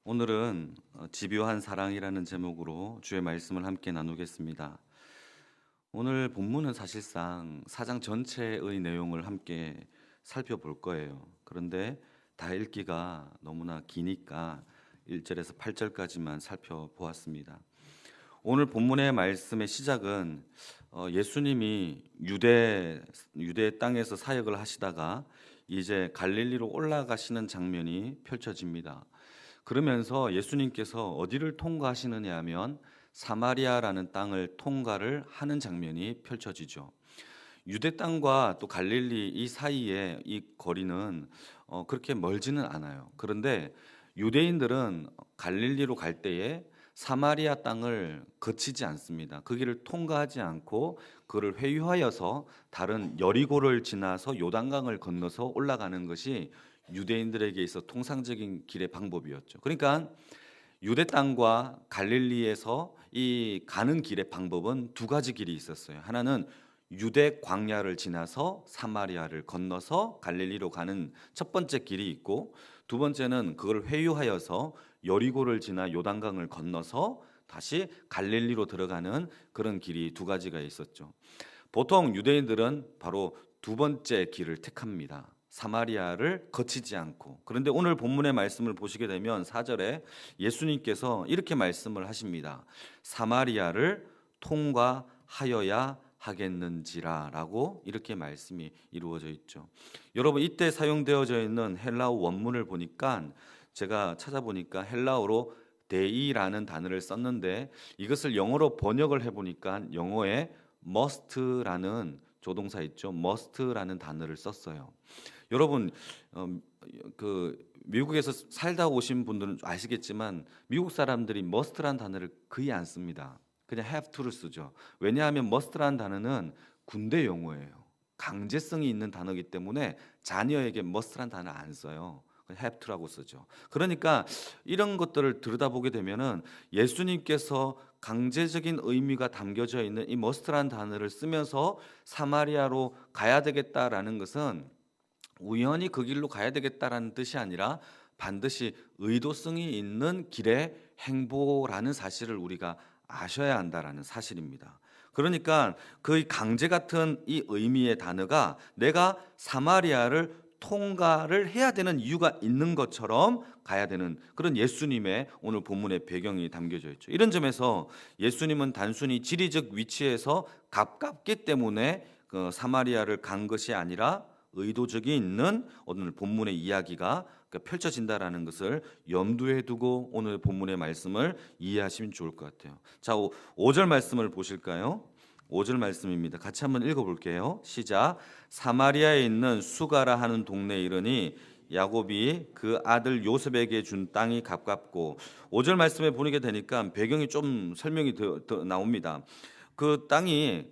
오늘은 집요한 사랑이라는 제목으로 주의 말씀을 함께 나누겠습니다. 오늘 본문은 사실상 4장 전체의 내용을 함께 살펴볼 거예요. 그런데 다 읽기가 너무나 기니까 1절에서 8절까지만 살펴보았습니다. 오늘 본문의 말씀의 시작은 예수님이 유대 땅에서 사역을 하시다가 이제 갈릴리로 올라가시는 장면이 펼쳐집니다. 그러면서 예수님께서 어디를 통과하시느냐 하면 사마리아라는 땅을 통과를 하는 장면이 펼쳐지죠. 유대 땅과 또 갈릴리 이 사이에 이 거리는 그렇게 멀지는 않아요. 그런데 유대인들은 갈릴리로 갈 때에 사마리아 땅을 거치지 않습니다. 그 길을 통과하지 않고 그를 회유하여서 다른 여리고를 지나서 요단강을 건너서 올라가는 것이 유대인들에게 있어 통상적인 길의 방법이었죠. 그러니까 유대 땅과 갈릴리에서 이 가는 길의 방법은 두 가지 길이 있었어요. 하나는 유대 광야를 지나서 사마리아를 건너서 갈릴리로 가는 첫 번째 길이 있고, 두 번째는 그걸 회유하여서 여리고를 지나 요단강을 건너서 다시 갈릴리로 들어가는 그런 길이 두 가지가 있었죠. 보통 유대인들은 바로 두 번째 길을 택합니다. 사마리아를 거치지 않고. 그런데 오늘 본문의 말씀을 보시게 되면 4절에 예수님께서 이렇게 말씀을 하십니다. 사마리아를 통과하여야 하겠는지라 라고 이렇게 말씀이 이루어져 있죠. 여러분, 이때 사용되어져 있는 헬라어 원문을 보니까, 제가 찾아보니까 헬라어로 데이라는 단어를 썼는데, 이것을 영어로 번역을 해보니까 영어에 must라는 조동사 있죠. must라는 단어를 썼어요. 여러분, 미국에서 살다 오신 분들은 아시겠지만 미국 사람들이 must라는 단어를 거의 안 씁니다. 그냥 have to를 쓰죠. 왜냐하면 must라는 단어는 군대 용어예요. 강제성이 있는 단어이기 때문에 자녀에게 must라는 단어 안 써요. have to라고 쓰죠. 그러니까 이런 것들을 들여다보게 되면은 예수님께서 강제적인 의미가 담겨져 있는 이 must라는 단어를 쓰면서 사마리아로 가야 되겠다라는 것은 우연히 그 길로 가야 되겠다라는 뜻이 아니라 반드시 의도성이 있는 길의 행보라는 사실을 우리가 아셔야 한다라는 사실입니다. 그러니까 그 강제 같은 이 의미의 단어가 내가 사마리아를 통과를 해야 되는 이유가 있는 것처럼 가야 되는 그런 예수님의 오늘 본문의 배경이 담겨져 있죠. 이런 점에서 예수님은 단순히 지리적 위치에서 가깝기 때문에 그 사마리아를 간 것이 아니라 의도적이 있는 오늘 본문의 이야기가 펼쳐진다라는 것을 염두에 두고 오늘 본문의 말씀을 이해하시면 좋을 것 같아요. 자, 5절 말씀을 보실까요? 5절 말씀입니다. 같이 한번 읽어볼게요. 시작. 사마리아에 있는 수가라 하는 동네에 이르니 야곱이 그 아들 요셉에게 준 땅이 가깝고. 5절 말씀에 보게 되니까 배경이 좀 설명이 더 나옵니다. 그 땅이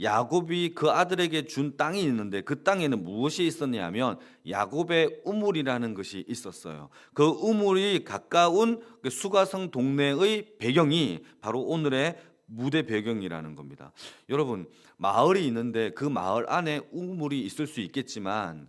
야곱이 그 아들에게 준 땅이 있는데 그 땅에는 무엇이 있었냐면 야곱의 우물이라는 것이 있었어요. 그 우물이 가까운 그 수가성 동네의 배경이 바로 오늘의 무대 배경이라는 겁니다. 여러분, 마을이 있는데 그 마을 안에 우물이 있을 수 있겠지만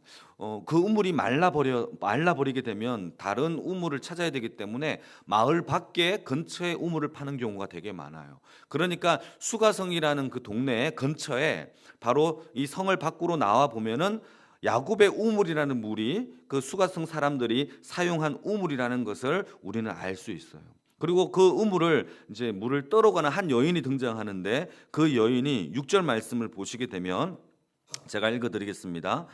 그 우물이 말라버리게 되면 다른 우물을 찾아야 되기 때문에 마을 밖에 근처에 우물을 파는 경우가 되게 많아요. 그러니까 수가성이라는 그 동네 근처에 바로 이 성을 밖으로 나와 보면은 야곱의 우물이라는 물이 그 수가성 사람들이 사용한 우물이라는 것을 우리는 알 수 있어요. 그리고 그 우물을 이제 물을 떠러가는 한 여인이 등장하는데 그 여인이 6절 말씀을 보시게 되면 제가 읽어드리겠습니다.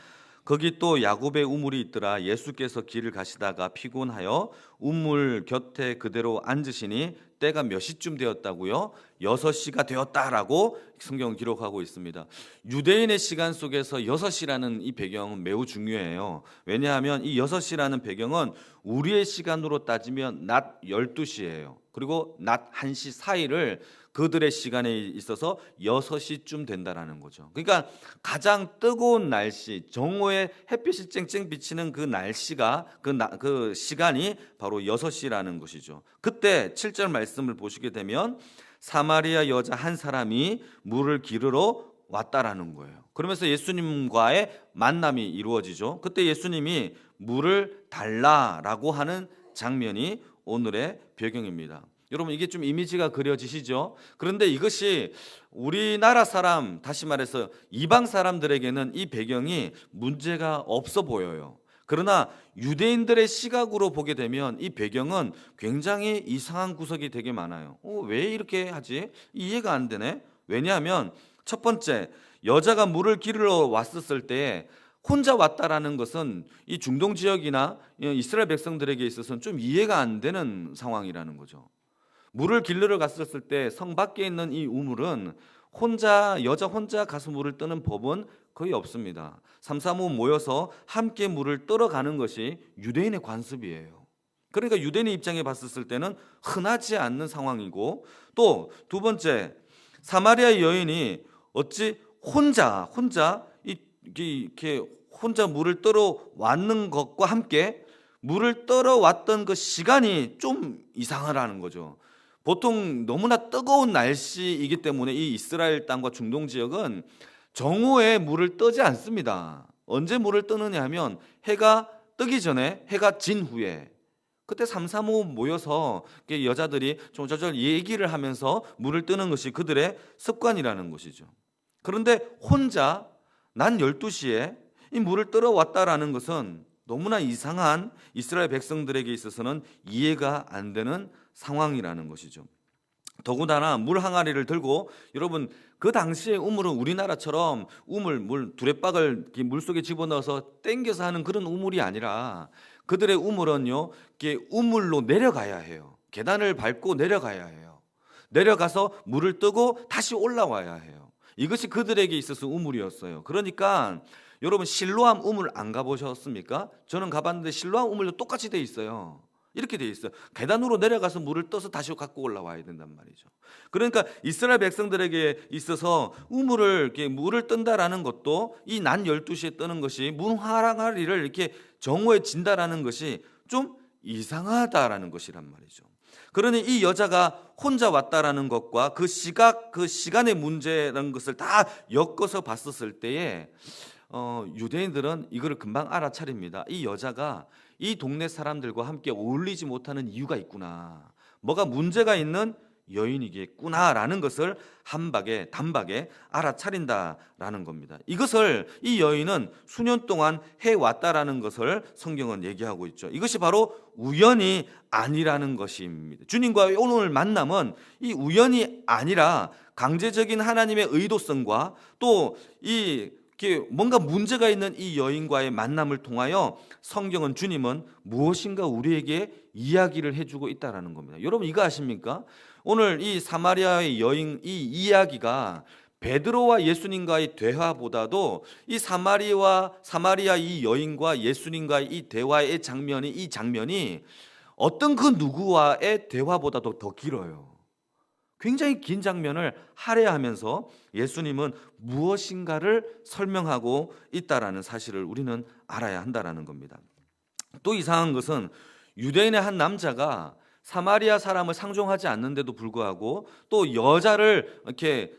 거기 또 야곱의 우물이 있더라. 예수께서 길을 가시다가 피곤하여 우물 곁에 그대로 앉으시니 때가 몇 시쯤 되었다고요? 6시가 되었다라고 성경은 기록하고 있습니다. 유대인의 시간 속에서 6시라는 이 배경은 매우 중요해요. 왜냐하면 이 6시라는 배경은 우리의 시간으로 따지면 낮 12시예요. 그리고 낮 1시 사이를 그들의 시간에 있어서 6시쯤 된다라는 거죠. 그러니까 가장 뜨거운 날씨, 정오에 햇빛이 쨍쨍 비치는 그 날씨가 그 시간이 바로 6시라는 것이죠. 그때 7절 말씀을 보시게 되면 사마리아 여자 한 사람이 물을 기르러 왔다라는 거예요. 그러면서 예수님과의 만남이 이루어지죠. 그때 예수님이 물을 달라라고 하는 장면이 오늘의 배경입니다. 여러분 이게 좀 이미지가 그려지시죠? 그런데 이것이 우리나라 사람, 다시 말해서 이방 사람들에게는 이 배경이 문제가 없어 보여요. 그러나 유대인들의 시각으로 보게 되면 이 배경은 굉장히 이상한 구석이 되게 많아요. 왜 이렇게 하지? 이해가 안 되네. 왜냐하면 첫 번째, 여자가 물을 기르러 왔었을 때 혼자 왔다라는 것은 이 중동 지역이나 이스라엘 백성들에게 있어서는 좀 이해가 안 되는 상황이라는 거죠. 물을 길르러 갔었을 때 성 밖에 있는 이 우물은 여자 혼자 가서 물을 뜨는 법은 거의 없습니다. 삼삼오오 모여서 함께 물을 떠러 가는 것이 유대인의 관습이에요. 그러니까 유대인의 입장에 봤을 때는 흔하지 않는 상황이고, 또 두 번째, 사마리아 여인이 어찌 혼자 이렇게 혼자 물을 떠러 왔는 것과 함께 물을 떠러 왔던 그 시간이 좀 이상하라는 거죠. 보통 너무나 뜨거운 날씨이기 때문에 이 이스라엘 땅과 중동 지역은 정오에 물을 뜨지 않습니다. 언제 물을 뜨느냐 하면 해가 뜨기 전에, 해가 진 후에, 그때 삼삼오오 모여서 여자들이 좀저절 얘기를 하면서 물을 뜨는 것이 그들의 습관이라는 것이죠. 그런데 혼자 난 12시에 이 물을 뜨러 왔다라는 것은 너무나 이상한 이스라엘 백성들에게 있어서는 이해가 안 되는 상황이라는 것이죠. 더군다나 물 항아리를 들고, 여러분 그 당시에 우물은 우리나라처럼 물 두레박을 물속에 집어넣어서 땡겨서 하는 그런 우물이 아니라 그들의 우물은요, 이렇게 우물로 내려가야 해요. 계단을 밟고 내려가야 해요. 내려가서 물을 뜨고 다시 올라와야 해요. 이것이 그들에게 있어서 우물이었어요. 그러니까 여러분 실로암 우물 안 가보셨습니까? 저는 가봤는데 실로암 우물도 똑같이 돼 있어요. 이렇게 돼 있어요. 계단으로 내려가서 물을 떠서 다시 갖고 올라와야 된단 말이죠. 그러니까 이스라엘 백성들에게 있어서 물을 뜬다라는 것도 이 낮 12시에 뜨는 것이 문 항아리를 이렇게 정오에 진다라는 것이 좀 이상하다라는 것이란 말이죠. 그러니 이 여자가 혼자 왔다라는 것과 그 시간의 문제라는 것을 다 엮어서 봤었을 때에 유대인들은 이거를 금방 알아차립니다. 이 여자가 이 동네 사람들과 함께 어울리지 못하는 이유가 있구나, 뭐가 문제가 있는 여인이겠구나라는 것을 단박에 알아차린다라는 겁니다. 이것을 이 여인은 수년 동안 해왔다라는 것을 성경은 얘기하고 있죠. 이것이 바로 우연이 아니라는 것입니다. 주님과의 오늘 만남은 이 우연이 아니라 강제적인 하나님의 의도성과 또 뭔가 문제가 있는 이 여인과의 만남을 통하여 성경은, 주님은 무엇인가 우리에게 이야기를 해주고 있다는 겁니다. 여러분 이거 아십니까? 오늘 이 사마리아의 여인 이 이야기가 베드로와 예수님과의 대화보다도 이 사마리아 이 여인과 예수님과의 이 대화의 장면이 어떤 그 누구와의 대화보다도 더 길어요. 굉장히 긴 장면을 할애하면서 예수님은 무엇인가를 설명하고 있다라는 사실을 우리는 알아야 한다라는 겁니다. 또 이상한 것은 유대인의 한 남자가 사마리아 사람을 상종하지 않는데도 불구하고 또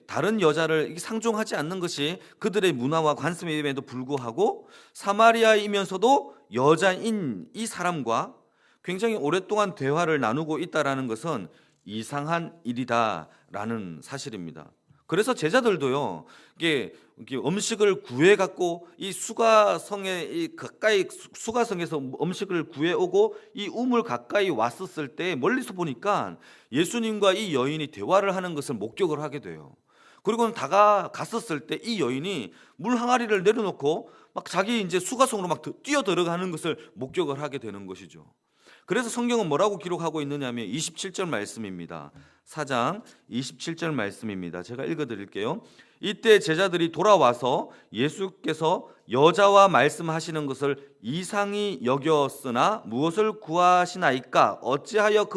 다른 여자를 상종하지 않는 것이 그들의 문화와 관습임에도 불구하고 사마리아이면서도 여자인 이 사람과 굉장히 오랫동안 대화를 나누고 있다라는 것은 이상한 일이다라는 사실입니다. 그래서 제자들도요, 이게 음식을 구해 갖고 이 수가성에서 음식을 구해 오고 이 우물 가까이 왔었을 때 멀리서 보니까 예수님과 이 여인이 대화를 하는 것을 목격을 하게 돼요. 그리고는 다가갔었을 때 이 여인이 물 항아리를 내려놓고 막 자기 이제 수가성으로 막 뛰어 들어가는 것을 목격을 하게 되는 것이죠. 그래서 성경은 뭐라고 기록하고 있느냐면 27절 말씀입니다. 4장 27절 말씀입니다. 제가 읽어드릴게요. 이때 제자들이 돌아와서 예수께서 여자와 말씀하시는 것을 이상히 여겼으나 무엇을 구하시나이까? 어찌하여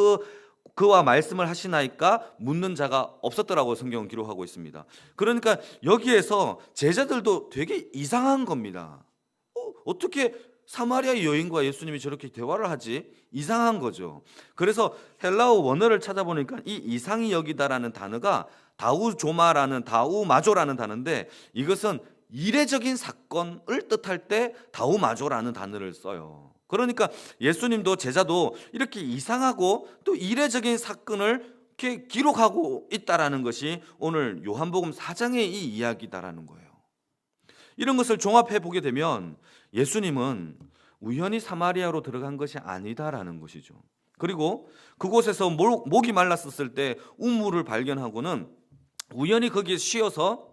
그와 말씀을 하시나이까? 묻는 자가 없었더라고 성경은 기록하고 있습니다. 그러니까 여기에서 제자들도 되게 이상한 겁니다. 어떻게 사마리아 여인과 예수님이 저렇게 대화를 하지? 이상한 거죠. 그래서 헬라어 원어를 찾아보니까 이 이상히 여기다라는 단어가 다우마조라는 단어인데, 이것은 이례적인 사건을 뜻할 때 다우마조라는 단어를 써요. 그러니까 예수님도 제자도 이렇게 이상하고 또 이례적인 사건을 이렇게 기록하고 있다라는 것이 오늘 요한복음 4장의 이 이야기다라는 거예요. 이런 것을 종합해 보게 되면 예수님은 우연히 사마리아로 들어간 것이 아니다라는 것이죠. 그리고 그곳에서 목이 말랐었을 때 우물을 발견하고는 우연히 거기에 쉬어서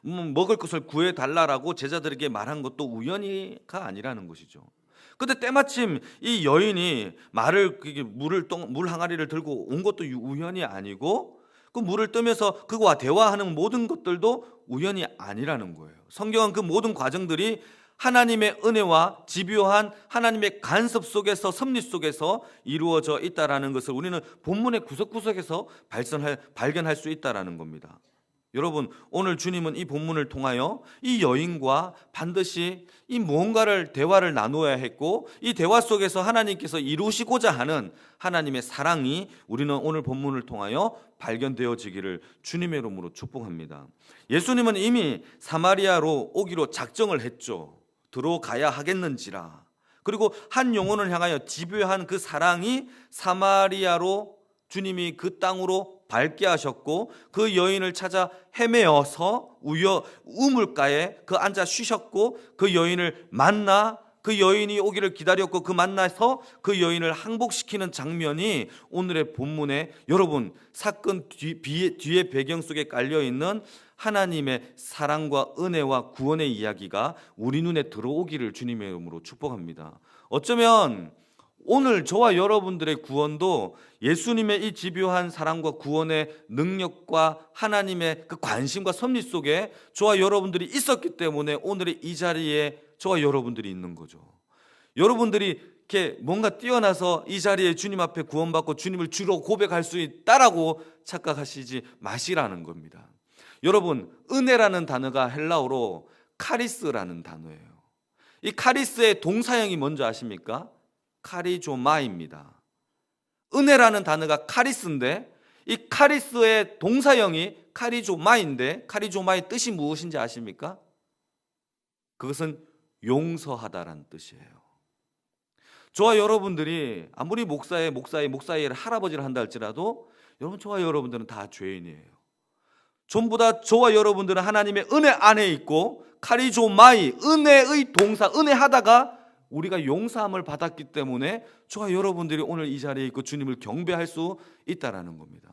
먹을 것을 구해달라고 제자들에게 말한 것도 우연히가 아니라는 것이죠. 근데 때마침 이 여인이 물 항아리를 들고 온 것도 우연이 아니고 그 물을 뜨면서 그와 대화하는 모든 것들도 우연이 아니라는 거예요. 성경은 그 모든 과정들이 하나님의 은혜와 집요한 하나님의 간섭 속에서, 섭리 속에서 이루어져 있다라는 것을 우리는 본문의 구석구석에서 발견할 수 있다라는 겁니다. 여러분, 오늘 주님은 이 본문을 통하여 이 여인과 반드시 이 무언가를 대화를 나누어야 했고, 이 대화 속에서 하나님께서 이루시고자 하는 하나님의 사랑이 우리는 오늘 본문을 통하여 발견되어지기를 주님의 이름으로 축복합니다. 예수님은 이미 사마리아로 오기로 작정을 했죠. 들어가야 하겠는지라. 그리고 한 영혼을 향하여 집요한 그 사랑이 사마리아로 주님이 그 땅으로 밟게 하셨고, 그 여인을 찾아 헤매어서 우물가에 앉아 쉬셨고, 그 여인을 만나 그 여인이 오기를 기다렸고, 그 만나서 그 여인을 항복시키는 장면이 오늘의 본문에 여러분 사건 뒤에 배경 속에 깔려있는 하나님의 사랑과 은혜와 구원의 이야기가 우리 눈에 들어오기를 주님의 이름으로 축복합니다. 어쩌면 오늘 저와 여러분들의 구원도 예수님의 이 집요한 사랑과 구원의 능력과 하나님의 그 관심과 섭리 속에 저와 여러분들이 있었기 때문에 오늘의 이 자리에 저와 여러분들이 있는 거죠. 여러분들이 이렇게 뭔가 뛰어나서 이 자리에 주님 앞에 구원받고 주님을 주로 고백할 수 있다라고 착각하시지 마시라는 겁니다. 여러분, 은혜라는 단어가 헬라어로 카리스라는 단어예요. 이 카리스의 동사형이 뭔지 아십니까? 카리조마입니다. 은혜라는 단어가 카리스인데 이 카리스의 동사형이 카리조마인데 카리조마의 뜻이 무엇인지 아십니까? 그것은 용서하다라는 뜻이에요. 저와 여러분들이 아무리 목사의 할아버지를 한다 할지라도 여러분, 저와 여러분들은 다 죄인이에요. 전부 다 저와 여러분들은 하나님의 은혜 안에 있고, 카리조마이, 은혜의 동사, 은혜하다가 우리가 용서함을 받았기 때문에 저와 여러분들이 오늘 이 자리에 있고 주님을 경배할 수 있다라는 겁니다.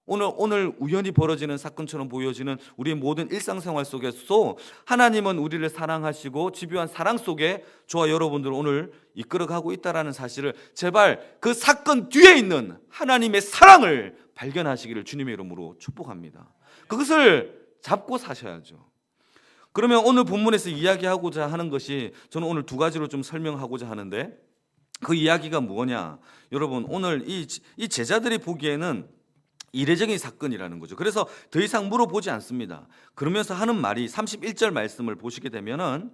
오늘 우연히 벌어지는 사건처럼 보여지는 우리의 모든 일상생활 속에서 하나님은 우리를 사랑하시고 집요한 사랑 속에 저와 여러분들을 오늘 이끌어가고 있다라는 사실을 제발 그 사건 뒤에 있는 하나님의 사랑을 발견하시기를 주님의 이름으로 축복합니다. 그것을 잡고 사셔야죠. 그러면 오늘 본문에서 이야기하고자 하는 것이, 저는 오늘 두 가지로 좀 설명하고자 하는데, 그 이야기가 뭐냐? 여러분, 오늘 이 제자들이 보기에는 이례적인 사건이라는 거죠. 그래서 더 이상 물어보지 않습니다. 그러면서 하는 말이 31절 말씀을 보시게 되면은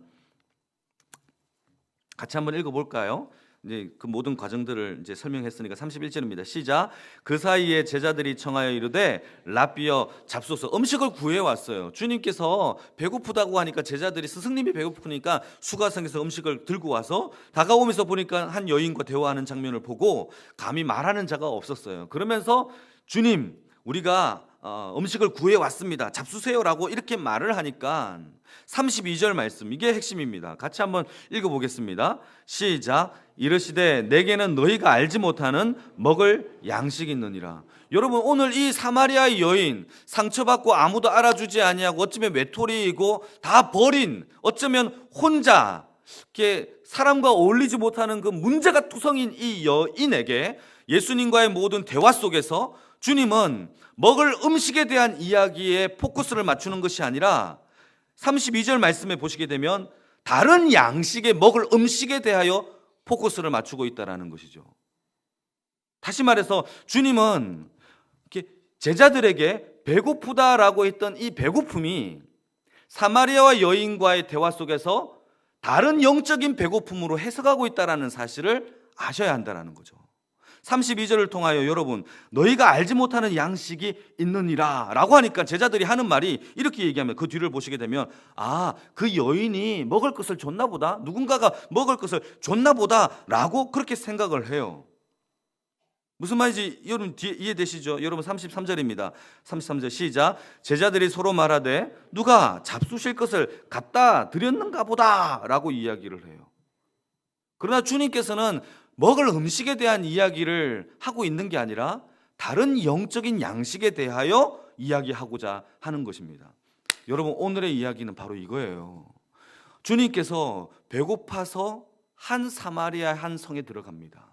같이 한번 읽어볼까요? 이제 그 모든 과정들을 이제 설명했으니까 31절입니다. 시작. 그 사이에 제자들이 청하여 이르되 랍비여 잡소서. 음식을 구해 왔어요. 주님께서 배고프다고 하니까 제자들이, 스승님이 배고프니까 수가성에서 음식을 들고 와서 다가오면서 보니까 한 여인과 대화하는 장면을 보고 감히 말하는 자가 없었어요. 그러면서 주님, 우리가 음식을 구해 왔습니다. 잡수세요라고 이렇게 말을 하니까 32절 말씀, 이게 핵심입니다. 같이 한번 읽어보겠습니다. 시작. 이르시되 내게는 너희가 알지 못하는 먹을 양식이 있느니라. 여러분, 오늘 이 사마리아의 여인, 상처받고 아무도 알아주지 아니하고 어쩌면 외톨이이고 다 버린, 어쩌면 혼자 이렇게 사람과 어울리지 못하는 그 문제가 투성인 이 여인에게 예수님과의 모든 대화 속에서 주님은 먹을 음식에 대한 이야기에 포커스를 맞추는 것이 아니라 32절 말씀에 보시게 되면 다른 양식에, 먹을 음식에 대하여 포커스를 맞추고 있다는 것이죠. 다시 말해서 주님은 이렇게 제자들에게 배고프다라고 했던 이 배고픔이 사마리아와 여인과의 대화 속에서 다른 영적인 배고픔으로 해석하고 있다는 사실을 아셔야 한다는 거죠. 32절을 통하여 여러분 너희가 알지 못하는 양식이 있느니라 라고 하니까 제자들이 하는 말이 이렇게 얘기하면 그 뒤를 보시게 되면 그 여인이 먹을 것을 줬나 보다, 누군가가 먹을 것을 줬나 보다 라고 그렇게 생각을 해요. 무슨 말인지 여러분 뒤에 이해되시죠? 여러분 33절입니다. 33절 시작. 제자들이 서로 말하되 누가 잡수실 것을 갖다 드렸는가 보다 라고 이야기를 해요. 그러나 주님께서는 먹을 음식에 대한 이야기를 하고 있는 게 아니라 다른 영적인 양식에 대하여 이야기하고자 하는 것입니다. 여러분 오늘의 이야기는 바로 이거예요. 주님께서 배고파서 한 사마리아 한 성에 들어갑니다.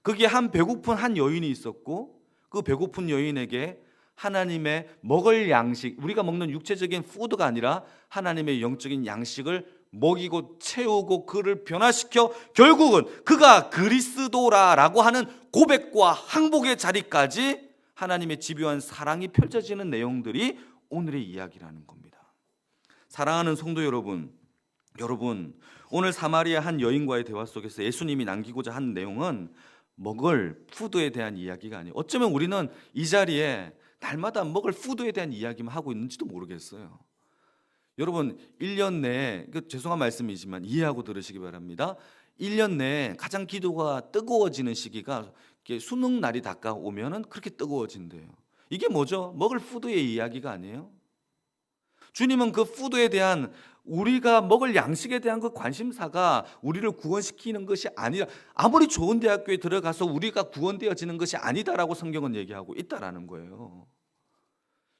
거기에 한 배고픈 한 여인이 있었고 그 배고픈 여인에게 하나님의 먹을 양식, 우리가 먹는 육체적인 푸드가 아니라 하나님의 영적인 양식을 먹이고 채우고 그를 변화시켜 결국은 그가 그리스도라라고 하는 고백과 항복의 자리까지 하나님의 집요한 사랑이 펼쳐지는 내용들이 오늘의 이야기라는 겁니다. 사랑하는 성도 여러분, 오늘 사마리아 한 여인과의 대화 속에서 예수님이 남기고자 하는 내용은 먹을 푸드에 대한 이야기가 아니에요. 어쩌면 우리는 이 자리에 날마다 먹을 푸드에 대한 이야기만 하고 있는지도 모르겠어요. 여러분 1년 내에, 죄송한 말씀이지만 이해하고 들으시기 바랍니다. 1년 내에 가장 기도가 뜨거워지는 시기가 수능 날이 다가오면 그렇게 뜨거워진대요. 이게 뭐죠? 먹을 푸드의 이야기가 아니에요? 주님은 그 푸드에 대한, 우리가 먹을 양식에 대한 그 관심사가 우리를 구원시키는 것이 아니라, 아무리 좋은 대학교에 들어가서 우리가 구원되어지는 것이 아니다라고 성경은 얘기하고 있다라는 거예요.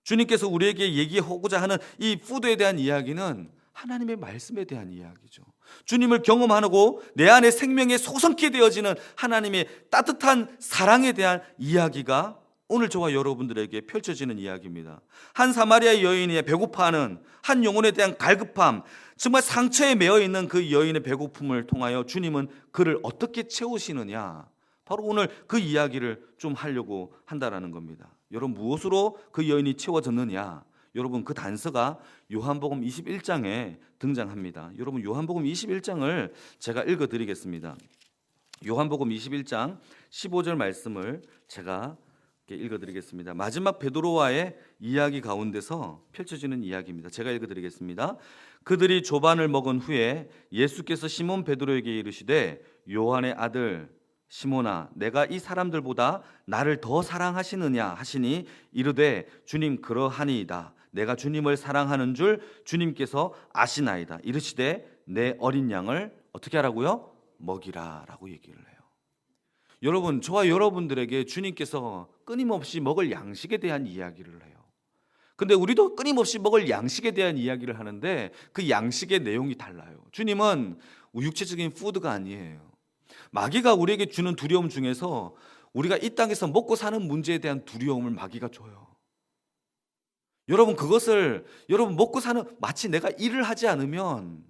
주님께서 우리에게 얘기하고자 하는 이 푸드에 대한 이야기는 하나님의 말씀에 대한 이야기죠. 주님을 경험하고 내 안에 생명에 소성케 되어지는 하나님의 따뜻한 사랑에 대한 이야기가 오늘 저와 여러분들에게 펼쳐지는 이야기입니다. 한 사마리아 여인의 배고파하는 한 영혼에 대한 갈급함, 정말 상처에 매여 있는 그 여인의 배고픔을 통하여 주님은 그를 어떻게 채우시느냐, 바로 오늘 그 이야기를 좀 하려고 한다라는 겁니다. 여러분 무엇으로 그 여인이 채워졌느냐? 여러분 그 단서가 요한복음 21장에 등장합니다. 여러분 요한복음 21장을 제가 읽어드리겠습니다. 요한복음 21장 15절 말씀을 제가 읽어드리겠습니다. 마지막 베드로와의 이야기 가운데서 펼쳐지는 이야기입니다. 제가 읽어드리겠습니다. 그들이 조반을 먹은 후에 예수께서 시몬 베드로에게 이르시되 요한의 아들 시몬아, 내가 이 사람들보다 나를 더 사랑하시느냐 하시니 이르되 주님 그러하니이다. 내가 주님을 사랑하는 줄 주님께서 아시나이다. 이르시되 내 어린 양을 어떻게 하라고요? 먹이라 라고 얘기를 해요. 여러분, 저와 여러분들에게 주님께서 끊임없이 먹을 양식에 대한 이야기를 해요. 근데 우리도 끊임없이 먹을 양식에 대한 이야기를 하는데 그 양식의 내용이 달라요. 주님은 육체적인 푸드가 아니에요. 마귀가 우리에게 주는 두려움 중에서 우리가 이 땅에서 먹고 사는 문제에 대한 두려움을 마귀가 줘요. 여러분 그것을, 여러분 먹고 사는, 마치 내가 일을 하지 않으면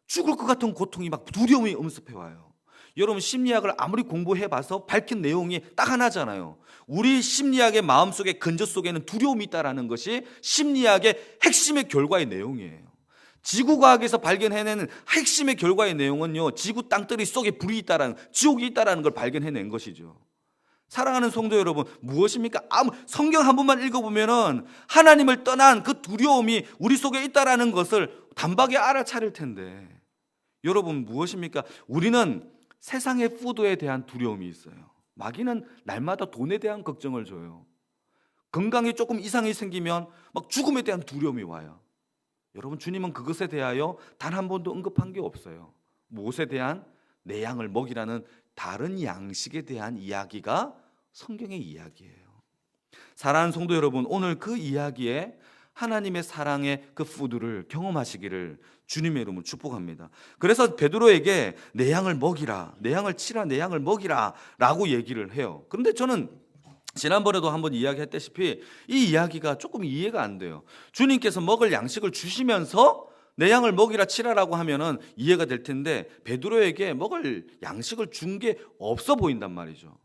죽을 것 같은 고통이 막 두려움이 엄습해 와요. 여러분 심리학을 아무리 공부해봐서 밝힌 내용이 딱 하나잖아요. 우리 심리학의 마음속에 근저 속에는 두려움이 있다는 것이 심리학의 핵심의 결과의 내용이에요. 지구과학에서 발견해내는 핵심의 결과의 내용은요, 지구 땅덩이 속에 불이 있다라는, 지옥이 있다라는 걸 발견해낸 것이죠. 사랑하는 성도 여러분, 무엇입니까? 성경 한 번만 읽어보면은 하나님을 떠난 그 두려움이 우리 속에 있다라는 것을 단박에 알아차릴 텐데, 여러분 무엇입니까? 우리는 세상의 푸드에 대한 두려움이 있어요. 마귀는 날마다 돈에 대한 걱정을 줘요. 건강에 조금 이상이 생기면 막 죽음에 대한 두려움이 와요. 여러분 주님은 그것에 대하여 단 한 번도 언급한 게 없어요. 무엇에 대한? 내 양을 먹이라는 다른 양식에 대한 이야기가 성경의 이야기예요. 사랑하는 성도 여러분, 오늘 그 이야기에 하나님의 사랑의 그 푸드를 경험하시기를 주님의 이름으로 축복합니다. 그래서 베드로에게 내 양을 먹이라, 내 양을 치라, 내 양을 먹이라 라고 얘기를 해요. 그런데 저는 지난번에도 한번 이야기했다시피 이 이야기가 조금 이해가 안 돼요. 주님께서 먹을 양식을 주시면서 내 양을 먹이라 치라라고 하면은 이해가 될 텐데 베드로에게 먹을 양식을 준 게 없어 보인단 말이죠.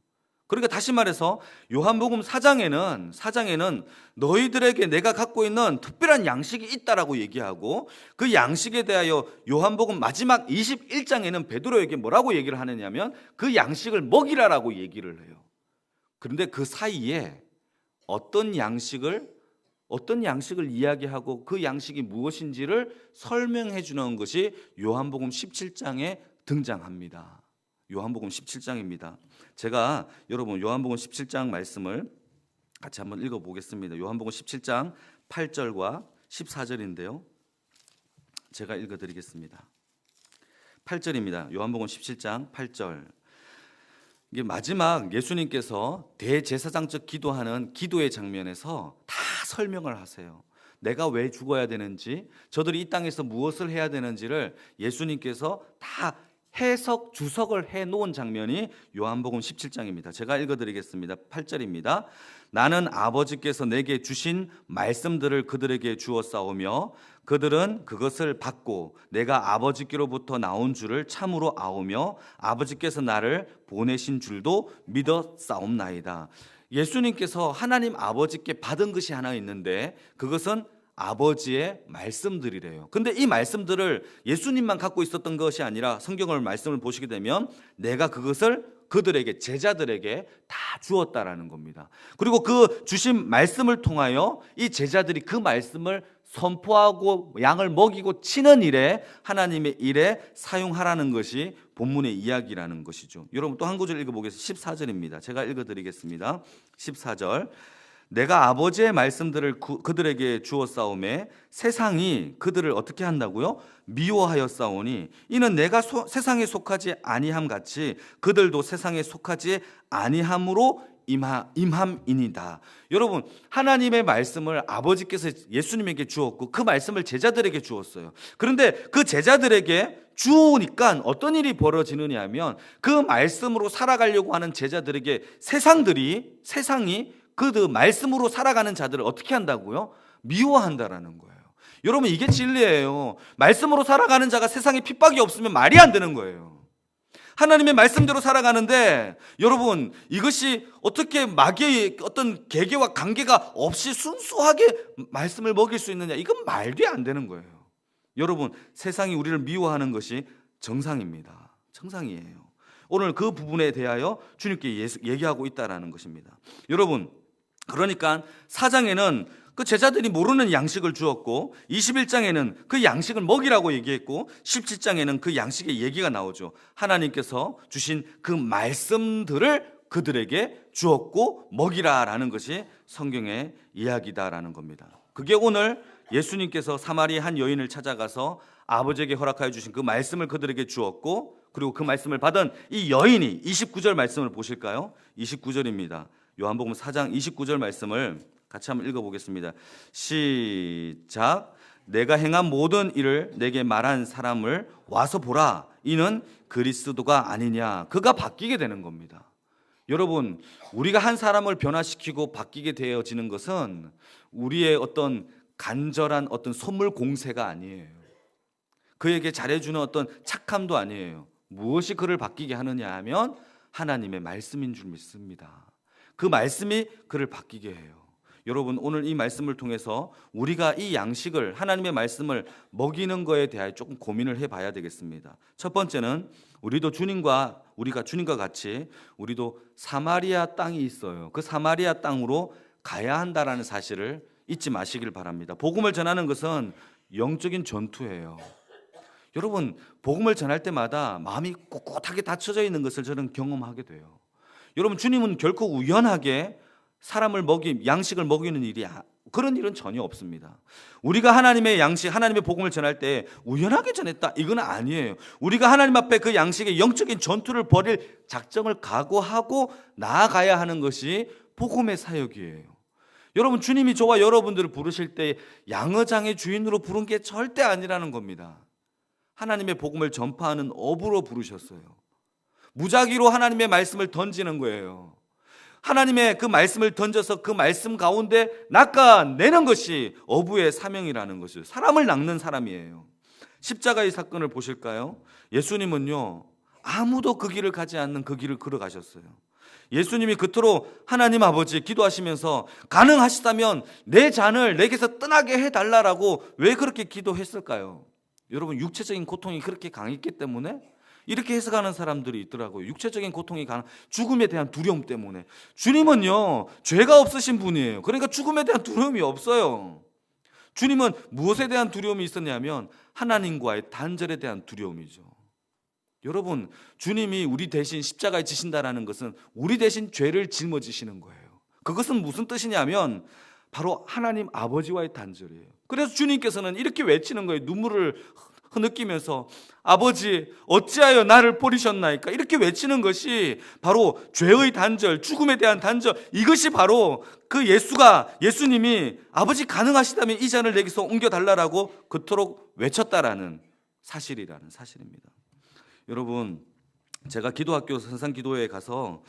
그러니까 다시 말해서 요한복음 4장에는 너희들에게 내가 갖고 있는 특별한 양식이 있다라고 얘기하고, 그 양식에 대하여 요한복음 마지막 21장에는 베드로에게 뭐라고 얘기를 하느냐면 그 양식을 먹이라라고 얘기를 해요. 그런데 그 사이에 어떤 양식을 이야기하고 그 양식이 무엇인지를 설명해 주는 것이 요한복음 17장에 등장합니다. 요한복음 17장입니다. 제가 여러분 요한복음 17장 말씀을 같이 한번 읽어보겠습니다. 요한복음 17장 8절과 14절인데요. 제가 읽어드리겠습니다. 8절입니다. 요한복음 17장 8절. 이게 마지막 예수님께서 대제사장적 기도하는 기도의 장면에서 다 설명을 하세요. 내가 왜 죽어야 되는지, 저들이 이 땅에서 무엇을 해야 되는지를 예수님께서 다 해석, 주석을 해놓은 장면이 요한복음 17장입니다. 제가 읽어드리겠습니다. 8절입니다. 나는 아버지께서 내게 주신 말씀들을 그들에게 주었사오며 그들은 그것을 받고 내가 아버지께로부터 나온 줄을 참으로 아오며 아버지께서 나를 보내신 줄도 믿었사옵나이다. 예수님께서 하나님 아버지께 받은 것이 하나 있는데 그것은 아버지의 말씀들이래요. 근데 이 말씀들을 예수님만 갖고 있었던 것이 아니라 성경을 말씀을 보시게 되면 내가 그것을 그들에게, 제자들에게 다 주었다라는 겁니다. 그리고 그 주신 말씀을 통하여 이 제자들이 그 말씀을 선포하고 양을 먹이고 치는 일에, 하나님의 일에 사용하라는 것이 본문의 이야기라는 것이죠. 여러분 또 한 구절 읽어보겠습니다. 14절입니다. 제가 읽어드리겠습니다. 14절. 내가 아버지의 말씀들을 그들에게 주었사오매 세상이 그들을 어떻게 한다고요? 미워하였사오니 이는 내가 세상에 속하지 아니함 같이 그들도 세상에 속하지 아니함으로 임함이니다. 여러분 하나님의 말씀을 아버지께서 예수님에게 주었고 그 말씀을 제자들에게 주었어요. 그런데 그 제자들에게 주니까 어떤 일이 벌어지느냐 하면 그 말씀으로 살아가려고 하는 제자들에게 세상이 그 말씀으로 살아가는 자들을 어떻게 한다고요? 미워한다라는 거예요. 여러분 이게 진리예요. 말씀으로 살아가는 자가 세상에 핍박이 없으면 말이 안 되는 거예요. 하나님의 말씀대로 살아가는데 여러분 이것이 어떻게 마귀의 어떤 계계와 관계가 없이 순수하게 말씀을 먹일 수 있느냐, 이건 말도 안 되는 거예요. 여러분 세상이 우리를 미워하는 것이 정상입니다. 정상이에요. 오늘 그 부분에 대하여 주님께 얘기하고 있다는 것입니다. 여러분 그러니까 4장에는 그 제자들이 모르는 양식을 주었고 21장에는 그 양식을 먹이라고 얘기했고 17장에는 그 양식의 얘기가 나오죠. 하나님께서 주신 그 말씀들을 그들에게 주었고 먹이라라는 것이 성경의 이야기다라는 겁니다. 그게 오늘 예수님께서 사마리아 한 여인을 찾아가서 아버지에게 허락하여 주신 그 말씀을 그들에게 주었고, 그리고 그 말씀을 받은 이 여인이 29절 말씀을 보실까요? 29절입니다. 요한복음 4장 29절 말씀을 같이 한번 읽어보겠습니다. 시작. 내가 행한 모든 일을 내게 말한 사람을 와서 보라. 이는 그리스도가 아니냐. 그가 바뀌게 되는 겁니다. 여러분 우리가 한 사람을 변화시키고 바뀌게 되어지는 것은 우리의 어떤 간절한 어떤 선물 공세가 아니에요. 그에게 잘해주는 어떤 착함도 아니에요. 무엇이 그를 바뀌게 하느냐 하면 하나님의 말씀인 줄 믿습니다. 그 말씀이 그를 바뀌게 해요. 여러분 오늘 이 말씀을 통해서 우리가 이 양식을, 하나님의 말씀을 먹이는 거에 대하여 조금 고민을 해봐야 되겠습니다. 첫 번째는 우리가 주님과 같이 우리도 사마리아 땅이 있어요. 그 사마리아 땅으로 가야 한다라는 사실을 잊지 마시길 바랍니다. 복음을 전하는 것은 영적인 전투예요. 여러분 복음을 전할 때마다 마음이 꿋꿋하게 닫혀져 있는 것을 저는 경험하게 돼요. 여러분 주님은 결코 우연하게 사람을 양식을 먹이는 일이, 그런 일은 전혀 없습니다. 우리가 하나님의 양식, 하나님의 복음을 전할 때 우연하게 전했다, 이건 아니에요. 우리가 하나님 앞에 그 양식의 영적인 전투를 벌일 작정을 각오하고 나아가야 하는 것이 복음의 사역이에요. 여러분 주님이 저와 여러분들을 부르실 때 양어장의 주인으로 부른 게 절대 아니라는 겁니다. 하나님의 복음을 전파하는 업으로 부르셨어요. 무작위로 하나님의 말씀을 던지는 거예요. 하나님의 그 말씀을 던져서 그 말씀 가운데 낚아내는 것이 어부의 사명이라는 것이에요. 사람을 낚는 사람이에요. 십자가의 사건을 보실까요? 예수님은요 아무도 그 길을 가지 않는 그 길을 걸어가셨어요. 예수님이 그토록 하나님 아버지 기도하시면서 가능하시다면 내 잔을 내게서 떠나게 해달라고 왜 그렇게 기도했을까요? 여러분, 육체적인 고통이 그렇게 강했기 때문에 이렇게 해석하는 사람들이 있더라고요. 육체적인 고통이 강한 죽음에 대한 두려움 때문에. 주님은요, 죄가 없으신 분이에요. 그러니까 죽음에 대한 두려움이 없어요. 주님은 무엇에 대한 두려움이 있었냐면 하나님과의 단절에 대한 두려움이죠. 여러분, 주님이 우리 대신 십자가에 지신다는 것은 우리 대신 죄를 짊어지시는 거예요. 그것은 무슨 뜻이냐면 바로 하나님 아버지와의 단절이에요. 그래서 주님께서는 이렇게 외치는 거예요. 눈물을 흐느끼면서 아버지 어찌하여 나를 버리셨나이까, 이렇게 외치는 것이 바로 죄의 단절, 죽음에 대한 단절, 이것이 바로 그 예수님이 아버지 가능하시다면 이 잔을 내게서 옮겨달라고 그토록 외쳤다라는 사실입니다. 여러분, 제가 기도학교 선상기도회에 가서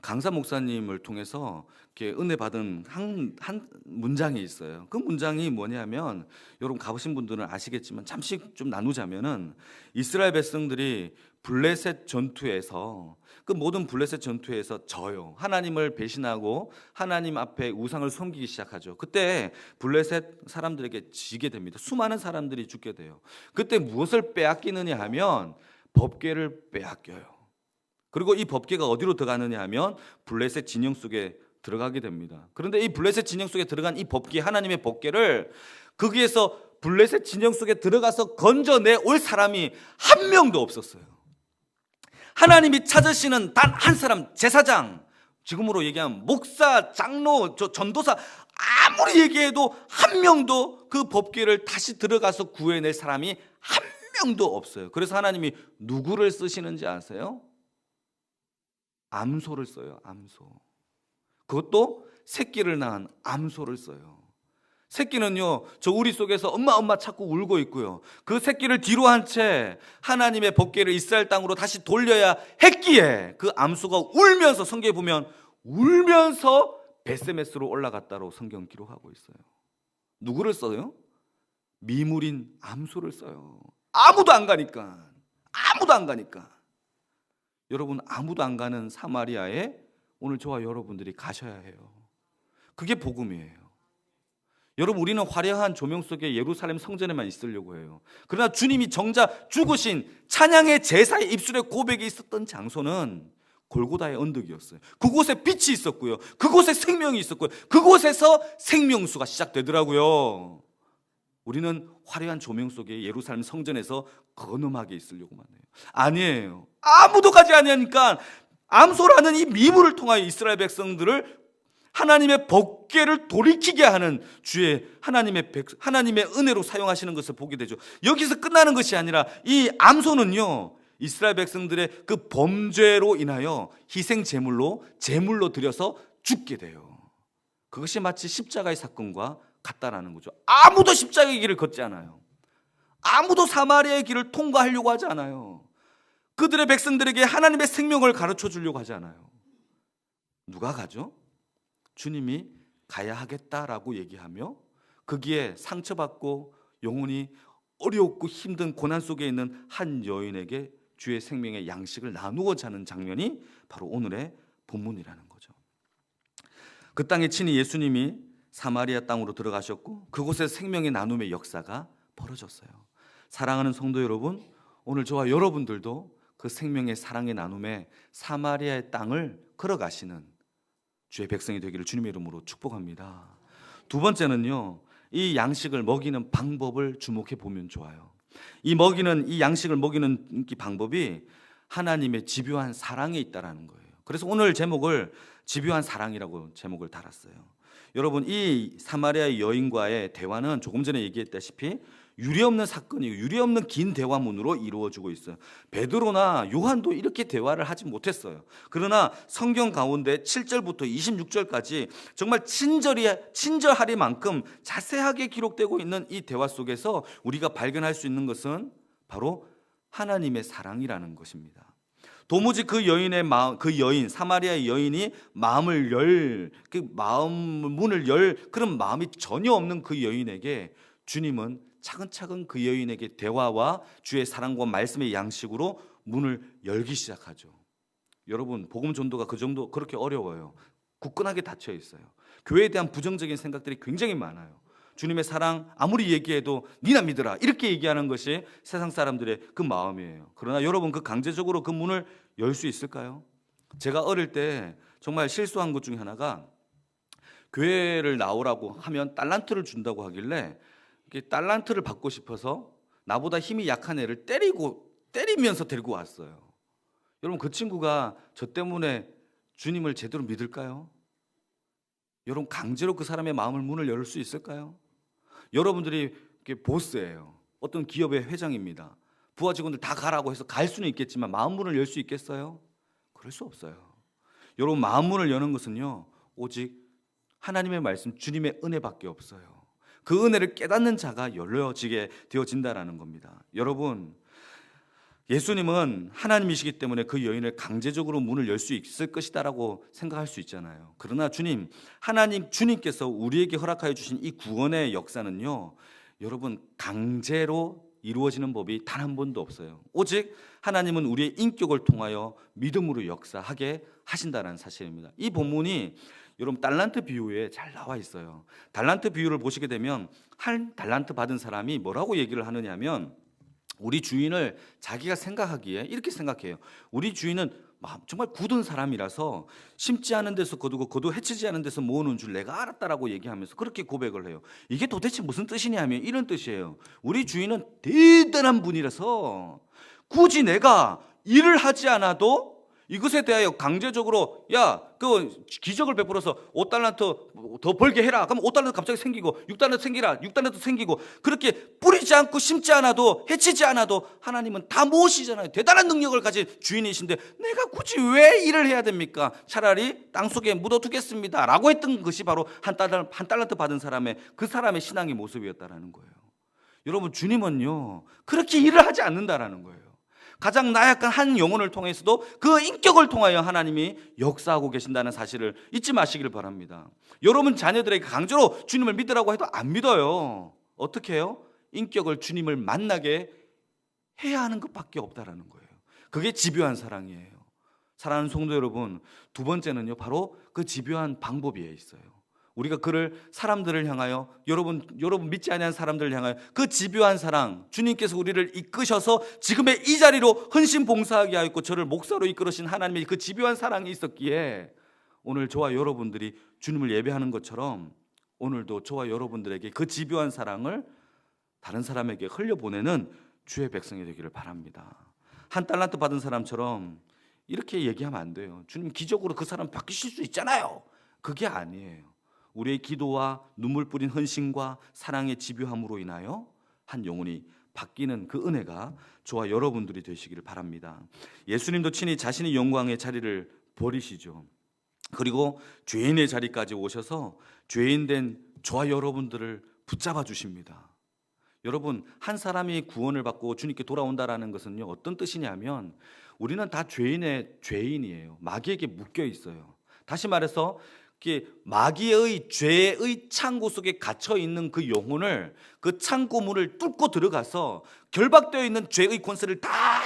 강사 목사님을 통해서 이렇게 은혜 받은 한 문장이 있어요. 그 문장이 뭐냐면, 여러분 가보신 분들은 아시겠지만 잠시 좀 나누자면은, 이스라엘 백성들이 블레셋 전투에서, 그 모든 블레셋 전투에서 져요. 하나님을 배신하고 하나님 앞에 우상을 섬기기 시작하죠. 그때 블레셋 사람들에게 지게 됩니다. 수많은 사람들이 죽게 돼요. 그때 무엇을 빼앗기느냐 하면 법궤를 빼앗겨요. 그리고 이 법궤가 어디로 들어가느냐 하면 블레셋 진영 속에 들어가게 됩니다. 그런데 이 블레셋 진영 속에 들어간 이 법궤, 하나님의 법궤를 거기에서 블레셋 진영 속에 들어가서 건져내 올 사람이 한 명도 없었어요. 하나님이 찾으시는 단 한 사람, 제사장, 지금으로 얘기하면 목사, 장로, 전도사, 아무리 얘기해도 한 명도 그 법궤를 다시 들어가서 구해낼 사람이 한 명도 없어요. 그래서 하나님이 누구를 쓰시는지 아세요? 암소를 써요. 암소. 그것도 새끼를 낳은 암소를 써요. 새끼는요, 저 우리 속에서 엄마 자꾸 울고 있고요, 그 새끼를 뒤로 한 채 하나님의 법궤를 이스라엘 땅으로 다시 돌려야 했기에 그 암소가 울면서, 성경에 보면 울면서 베세메스로 올라갔다로 성경 기록하고 있어요. 누구를 써요? 미물인 암소를 써요. 아무도 안 가니까. 여러분, 아무도 안 가는 사마리아에 오늘 저와 여러분들이 가셔야 해요. 그게 복음이에요. 여러분, 우리는 화려한 조명 속에 예루살렘 성전에만 있으려고 해요. 그러나 주님이 정작 죽으신 찬양의 제사의 입술에 고백이 있었던 장소는 골고다의 언덕이었어요. 그곳에 빛이 있었고요, 그곳에 생명이 있었고요, 그곳에서 생명수가 시작되더라고요. 우리는 화려한 조명 속에 예루살렘 성전에서 건엄하게 있으려고만 해요. 아니에요. 아무도 가지 않으니까 암소라는 이 미물을 통하여 이스라엘 백성들을 하나님의 법궤를 돌이키게 하는 주의 하나님의 은혜로 사용하시는 것을 보게 되죠. 여기서 끝나는 것이 아니라 이 암소는요, 이스라엘 백성들의 그 범죄로 인하여 희생 제물로 드려서 죽게 돼요. 그것이 마치 십자가의 사건과 같다라는 거죠. 아무도 십자가의 길을 걷지 않아요. 아무도 사마리아의 길을 통과하려고 하지 않아요. 그들의 백성들에게 하나님의 생명을 가르쳐 주려고 하지 않아요. 누가 가죠? 주님이 가야 하겠다라고 얘기하며 거기에 상처받고 영혼이 어렵고 힘든 고난 속에 있는 한 여인에게 주의 생명의 양식을 나누어 자는 장면이 바로 오늘의 본문이라는 거죠. 그 땅에 친히 예수님이 사마리아 땅으로 들어가셨고 그곳에 생명의 나눔의 역사가 벌어졌어요. 사랑하는 성도 여러분, 오늘 저와 여러분들도 그 생명의 사랑의 나눔에 사마리아의 땅을 걸어가시는 주의 백성이 되기를 주님의 이름으로 축복합니다. 두 번째는요, 이 양식을 먹이는 방법을 주목해 보면 좋아요. 이 양식을 먹이는 방법이 하나님의 집요한 사랑에 있다라는 거예요. 그래서 오늘 제목을 집요한 사랑이라고 제목을 달았어요. 여러분, 이 사마리아 여인과의 대화는 조금 전에 얘기했다시피 유례없는 사건이고 유례없는 긴 대화문으로 이루어지고 있어요. 베드로나 요한도 이렇게 대화를 하지 못했어요. 그러나 성경 가운데 7절부터 26절까지 정말 친절하리만큼 자세하게 기록되고 있는 이 대화 속에서 우리가 발견할 수 있는 것은 바로 하나님의 사랑이라는 것입니다. 도무지 그 여인의 마음, 사마리아의 여인이 문을 열 그런 마음이 전혀 없는 그 여인에게 주님은 차근차근 그 여인에게 대화와 주의 사랑과 말씀의 양식으로 문을 열기 시작하죠. 여러분, 복음 전도가 그 정도 그렇게 어려워요. 굳건하게 닫혀 있어요. 교회에 대한 부정적인 생각들이 굉장히 많아요. 주님의 사랑 아무리 얘기해도 니나 믿으라 이렇게 얘기하는 것이 세상 사람들의 그 마음이에요. 그러나 여러분, 그 강제적으로 그 문을 열 수 있을까요? 제가 어릴 때 정말 실수한 것 중에 하나가, 교회를 나오라고 하면 달란트를 준다고 하길래 달란트를 받고 싶어서 나보다 힘이 약한 애를 때리면서 데리고 왔어요. 여러분, 그 친구가 저 때문에 주님을 제대로 믿을까요? 여러분, 강제로 그 사람의 마음을 문을 열 수 있을까요? 여러분들이 보스예요. 어떤 기업의 회장입니다. 부하 직원들 다 가라고 해서 갈 수는 있겠지만 마음 문을 열 수 있겠어요? 그럴 수 없어요. 여러분, 마음 문을 여는 것은요, 오직 하나님의 말씀, 주님의 은혜밖에 없어요. 그 은혜를 깨닫는 자가 열려지게 되어진다라는 겁니다. 여러분, 예수님은 하나님이시기 때문에 그 여인을 강제적으로 문을 열 수 있을 것이다라고 생각할 수 있잖아요. 그러나 주님께서 우리에게 허락하여 주신 이 구원의 역사는요, 여러분, 강제로 이루어지는 법이 단 한 번도 없어요. 오직 하나님은 우리의 인격을 통하여 믿음으로 역사하게 하신다는 사실입니다. 이 본문이 여러분 달란트 비유에 잘 나와 있어요. 달란트 비유를 보시게 되면 한 달란트 받은 사람이 뭐라고 얘기를 하느냐면, 우리 주인을 자기가 생각하기에 이렇게 생각해요. 우리 주인은 정말 굳은 사람이라서 심지 않은 데서 거두고 해치지 않은 데서 모으는 줄 내가 알았다라고 얘기하면서 그렇게 고백을 해요. 이게 도대체 무슨 뜻이냐면 이런 뜻이에요. 우리 주인은 대단한 분이라서 굳이 내가 일을 하지 않아도 이것에 대하여 강제적으로 그 기적을 베풀어서 5달란트 더 벌게 해라. 그럼 5달란트 갑자기 생기고 6달란트 생기라. 6달란트 생기고, 그렇게 뿌리지 않고 심지 않아도 해치지 않아도 하나님은 다 모으시잖아요. 대단한 능력을 가진 주인이신데 내가 굳이 왜 일을 해야 됩니까? 차라리 땅속에 묻어두겠습니다 라고 했던 것이 바로 한 달란트 받은 그 사람의 신앙의 모습이었다라는 거예요. 여러분, 주님은요 그렇게 일을 하지 않는다라는 거예요. 가장 나약한 한 영혼을 통해서도 그 인격을 통하여 하나님이 역사하고 계신다는 사실을 잊지 마시길 바랍니다. 여러분 자녀들에게 강제로 주님을 믿으라고 해도 안 믿어요. 어떻게 해요? 인격을 주님을 만나게 해야 하는 것밖에 없다라는 거예요. 그게 집요한 사랑이에요. 사랑하는 성도 여러분, 두 번째는요, 바로 그 집요한 방법에 있어요. 우리가 사람들을 향하여, 여러분 믿지 아니한 사람들을 향하여 그 집요한 사랑, 주님께서 우리를 이끄셔서 지금의 이 자리로 헌신 봉사하게 하였고 저를 목사로 이끌으신 하나님의 그 집요한 사랑이 있었기에 오늘 저와 여러분들이 주님을 예배하는 것처럼 오늘도 저와 여러분들에게 그 집요한 사랑을 다른 사람에게 흘려보내는 주의 백성이 되기를 바랍니다. 한 달란트 받은 사람처럼 이렇게 얘기하면 안 돼요. 주님 기적으로 그 사람 바뀌실 수 있잖아요. 그게 아니에요. 우리의 기도와 눈물 뿌린 헌신과 사랑의 집요함으로 인하여 한 영혼이 바뀌는 그 은혜가 저와 여러분들이 되시기를 바랍니다. 예수님도 친히 자신의 영광의 자리를 버리시죠. 그리고 죄인의 자리까지 오셔서 죄인된 저와 여러분들을 붙잡아 주십니다. 여러분, 한 사람이 구원을 받고 주님께 돌아온다라는 것은요, 어떤 뜻이냐면 우리는 다 죄인이에요. 마귀에게 묶여 있어요. 다시 말해서 마귀의 죄의 창고 속에 갇혀 있는 그 영혼을, 그 창고 문을 뚫고 들어가서 결박되어 있는 죄의 권세를 다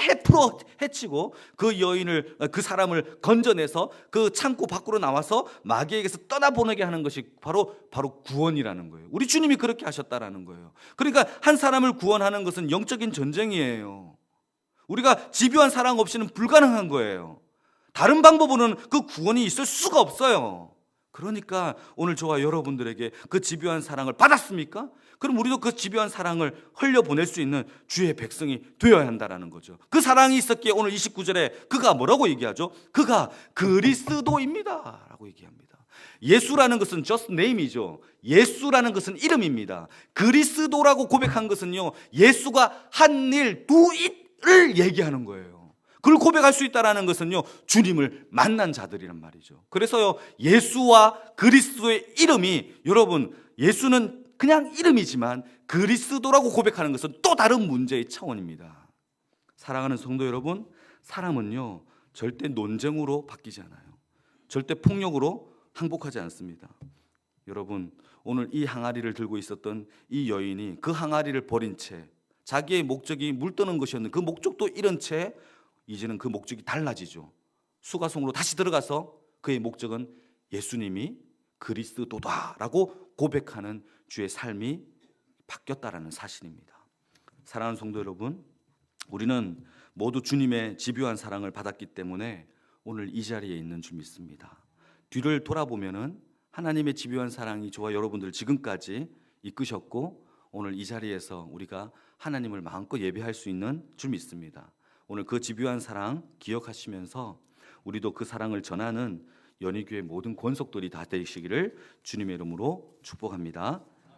해치고 그 사람을 건져내서 그 창고 밖으로 나와서 마귀에게서 떠나보내게 하는 것이 바로 구원이라는 거예요. 우리 주님이 그렇게 하셨다라는 거예요. 그러니까 한 사람을 구원하는 것은 영적인 전쟁이에요. 우리가 집요한 사랑 없이는 불가능한 거예요. 다른 방법으로는 그 구원이 있을 수가 없어요. 그러니까 오늘 저와 여러분들에게 그 집요한 사랑을 받았습니까? 그럼 우리도 그 집요한 사랑을 흘려보낼 수 있는 주의 백성이 되어야 한다는 거죠. 그 사랑이 있었기에 오늘 29절에 그가 뭐라고 얘기하죠? 그가 그리스도입니다 라고 얘기합니다. 예수라는 것은 just name이죠. 예수라는 것은 이름입니다. 그리스도라고 고백한 것은요, 예수가 한 일, 두 일을 얘기하는 거예요. 그걸 고백할 수 있다는 것은요, 주님을 만난 자들이란 말이죠. 그래서요, 예수와 그리스도의 이름이, 여러분, 예수는 그냥 이름이지만 그리스도라고 고백하는 것은 또 다른 문제의 차원입니다. 사랑하는 성도 여러분, 사람은요 절대 논쟁으로 바뀌지 않아요. 절대 폭력으로 항복하지 않습니다. 여러분, 오늘 이 항아리를 들고 있었던 이 여인이 그 항아리를 버린 채, 자기의 목적이 물 떠는 것이었는데 그 목적도 잃은 채 이제는 그 목적이 달라지죠. 수가성으로 다시 들어가서 그의 목적은 예수님이 그리스도다라고 고백하는 주의 삶이 바뀌었다라는 사실입니다. 사랑하는 성도 여러분, 우리는 모두 주님의 집요한 사랑을 받았기 때문에 오늘 이 자리에 있는 줄 믿습니다. 뒤를 돌아보면은 하나님의 집요한 사랑이 저와 여러분들 지금까지 이끄셨고 오늘 이 자리에서 우리가 하나님을 마음껏 예배할 수 있는 줄 믿습니다. 오늘 그 집요한 사랑 기억하시면서 우리도 그 사랑을 전하는 연희교회 모든 권속들이 다 되시기를 주님의 이름으로 축복합니다.